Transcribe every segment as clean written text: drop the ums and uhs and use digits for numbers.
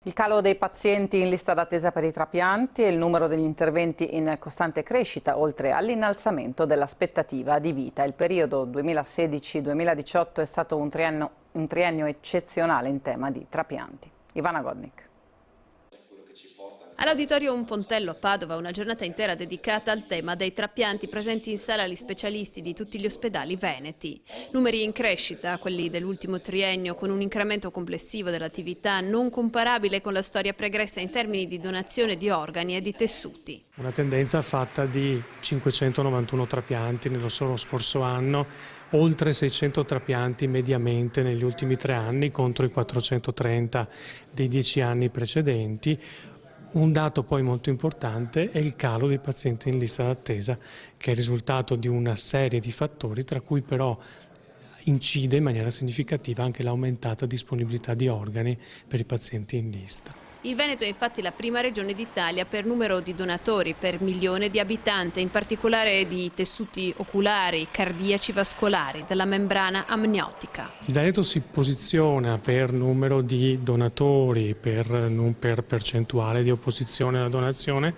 Il calo dei pazienti in lista d'attesa per i trapianti e il numero degli interventi in costante crescita, oltre all'innalzamento dell'aspettativa di vita. Il periodo 2016-2018 è stato un triennio eccezionale in tema di trapianti. Ivana Godnik. All'Auditorium Pontello a Padova una giornata intera dedicata al tema dei trapianti, presenti in sala gli specialisti di tutti gli ospedali veneti. Numeri in crescita, quelli dell'ultimo triennio, con un incremento complessivo dell'attività non comparabile con la storia pregressa in termini di donazione di organi e di tessuti. Una tendenza fatta di 591 trapianti nello solo scorso anno, oltre 600 trapianti mediamente negli ultimi 3 anni contro i 430 dei 10 anni precedenti. Un dato poi molto importante è il calo dei pazienti in lista d'attesa, che è il risultato di una serie di fattori, tra cui però incide in maniera significativa anche l'aumentata disponibilità di organi per i pazienti in lista. Il Veneto è infatti la prima regione d'Italia per numero di donatori per milione di abitanti, in particolare di tessuti oculari, cardiaci, vascolari, della membrana amniotica. Il Veneto si posiziona per numero di donatori, per percentuale di opposizione alla donazione,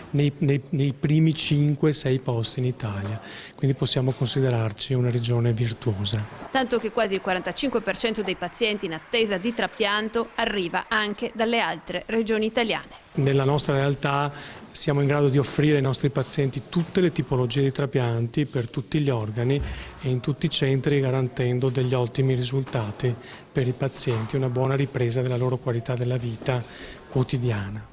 nei primi 5-6 posti in Italia, quindi possiamo considerarci una regione virtuosa. Tanto che quasi il 45% dei pazienti in attesa di trapianto arriva anche dalle altre regioni italiane. Nella nostra realtà siamo in grado di offrire ai nostri pazienti tutte le tipologie di trapianti per tutti gli organi e in tutti i centri, garantendo degli ottimi risultati per i pazienti, una buona ripresa della loro qualità della vita quotidiana.